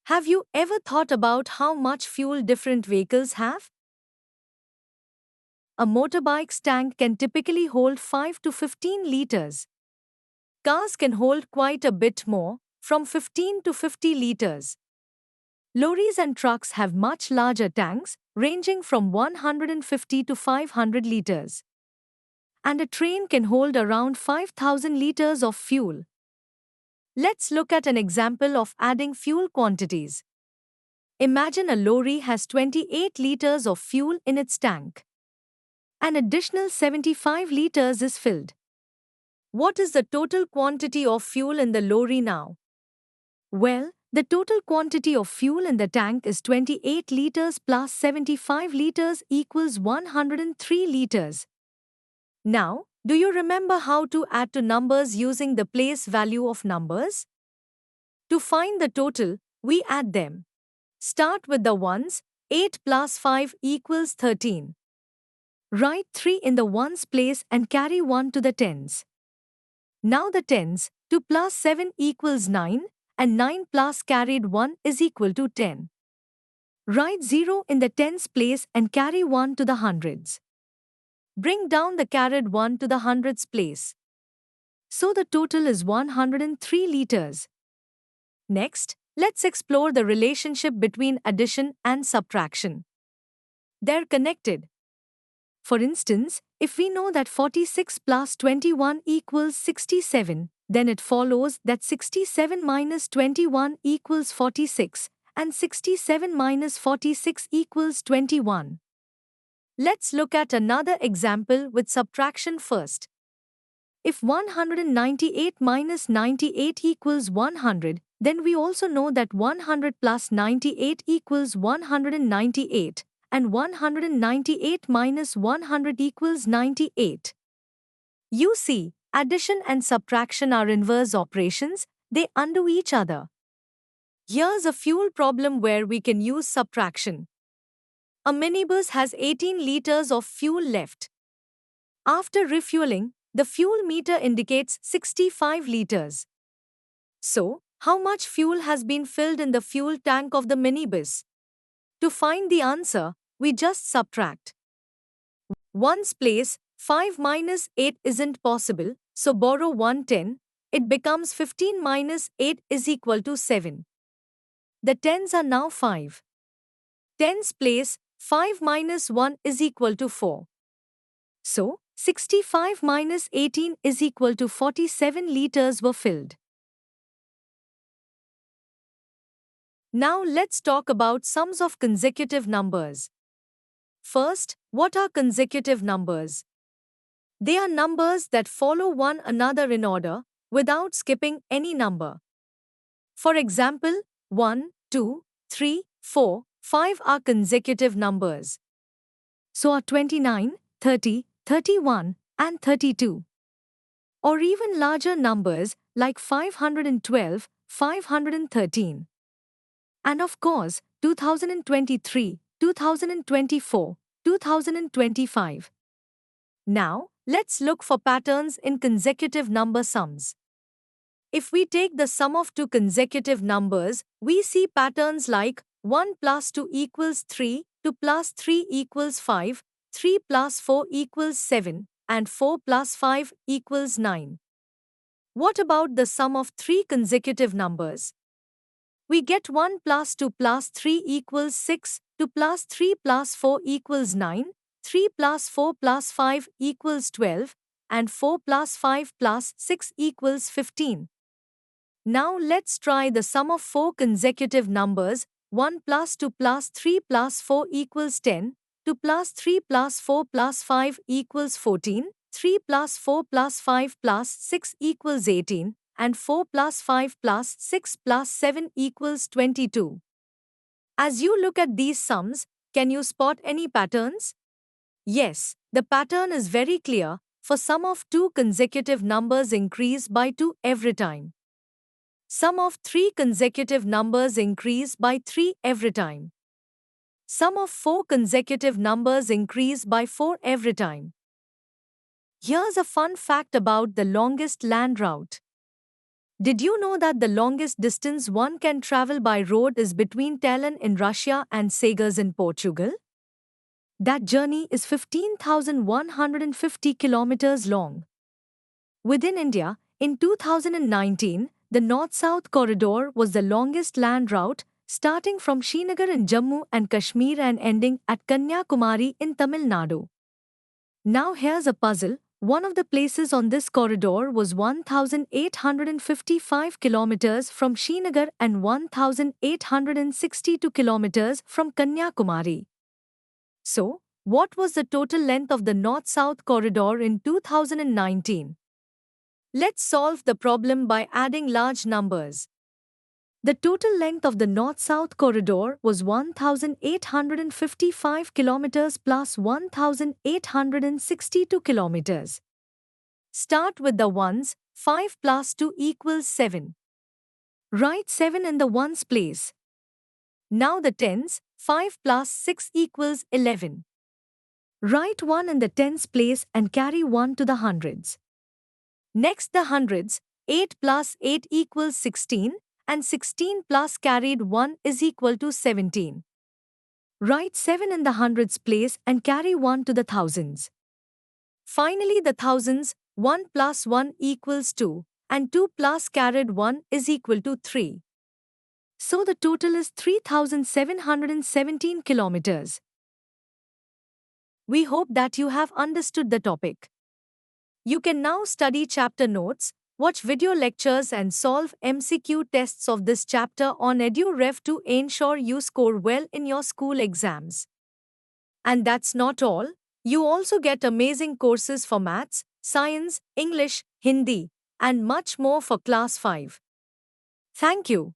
Have you ever thought about how much fuel different vehicles have? A motorbike's tank can typically hold 5 to 15 liters. Cars can hold quite a bit more, from 15 to 50 liters. Lorries and trucks have much larger tanks, ranging from 150 to 500 liters. And a train can hold around 5,000 liters of fuel. Let's look at an example of adding fuel quantities. Imagine a lorry has 28 liters of fuel in its tank. An additional 75 liters is filled. What is the total quantity of fuel in the lorry now? Well, the total quantity of fuel in the tank is 28 liters plus 75 liters equals 103 liters. Now, do you remember how to add to numbers using the place value of numbers? To find the total, we add them. Start with the ones. 8 plus 5 equals 13. Write 3 in the ones place and carry 1 to the tens. Now the tens, 2 plus 7 equals 9, and 9 plus carried 1 is equal to 10. Write 0 in the tens place and carry 1 to the hundreds. Bring down the carried 1 to the hundreds place. So the total is 103 liters. Next, let's explore the relationship between addition and subtraction. They're connected. For instance, if we know that 46 plus 21 equals 67, then it follows that 67 minus 21 equals 46, and 67 minus 46 equals 21. Let's look at another example with subtraction first. If 198 minus 98 equals 100, then we also know that 100 plus 98 equals 198. And 198 minus 100 equals 98. You see, addition and subtraction are inverse operations, they undo each other. Here's a fuel problem where we can use subtraction. A minibus has 18 liters of fuel left. After refueling, the fuel meter indicates 65 liters. So, how much fuel has been filled in the fuel tank of the minibus? To find the answer, we just subtract. Ones place, 5 minus 8 isn't possible, so borrow 110, it becomes 15 minus 8 is equal to 7. The tens are now 5. Tens place, 5 minus 1 is equal to 4. So, 65 minus 18 is equal to 47 liters were filled. Now let's talk about sums of consecutive numbers. First, what are consecutive numbers? They are numbers that follow one another in order, without skipping any number. For example, 1, 2, 3, 4, 5 are consecutive numbers. So are 29, 30, 31, and 32. Or even larger numbers like 512, 513. And of course, 2023, 2024, 2025. Now, let's look for patterns in consecutive number sums. If we take the sum of two consecutive numbers, we see patterns like 1 plus 2 equals 3, 2 plus 3 equals 5, 3 plus 4 equals 7, and 4 plus 5 equals 9. What about the sum of three consecutive numbers? We get 1 plus 2 plus 3 equals 6, 2 plus 3 plus 4 equals 9, 3 plus 4 plus 5 equals 12, and 4 plus 5 plus 6 equals 15. Now let's try the sum of four consecutive numbers. 1 plus 2 plus 3 plus 4 equals 10, 2 plus 3 plus 4 plus 5 equals 14, 3 plus 4 plus 5 plus 6 equals 18, and 4 plus 5 plus 6 plus 7 equals 22. As you look at these sums, can you spot any patterns? Yes, the pattern is very clear, for sum of two consecutive numbers increase by 2 every time. Sum of three consecutive numbers increase by 3 every time. Sum of four consecutive numbers increase by 4 every time. Here's a fun fact about the longest land route. Did you know that the longest distance one can travel by road is between Tallinn in Russia and Sagres in Portugal? That journey is 15,150 kilometers long. Within India, in 2019, the North-South Corridor was the longest land route, starting from Srinagar in Jammu and Kashmir and ending at Kanyakumari in Tamil Nadu. Now here's a puzzle. One of the places on this corridor was 1,855 kilometers from Srinagar and 1,862 kilometers from Kanyakumari. So, what was the total length of the North-South Corridor in 2019? Let's solve the problem by adding large numbers. The total length of the North-South Corridor was 1,855 kilometers plus 1,862 kilometers. Start with the ones. 5 plus 2 equals 7. Write 7 in the ones place. Now the tens. 5 plus 6 equals 11. Write 1 in the tens place and carry 1 to the hundreds. Next the hundreds. 8 plus 8 equals 16. And 16 plus carried 1 is equal to 17. Write 7 in the hundreds place and carry 1 to the thousands. Finally the thousands. 1 plus 1 equals 2, and 2 plus carried 1 is equal to 3. So the total is 3,717 kilometers. We hope that you have understood the topic. You can now study chapter notes, watch video lectures and solve MCQ tests of this chapter on EduRev to ensure you score well in your school exams. And that's not all. You also get amazing courses for maths, science, English, Hindi, and much more for class 5. Thank you.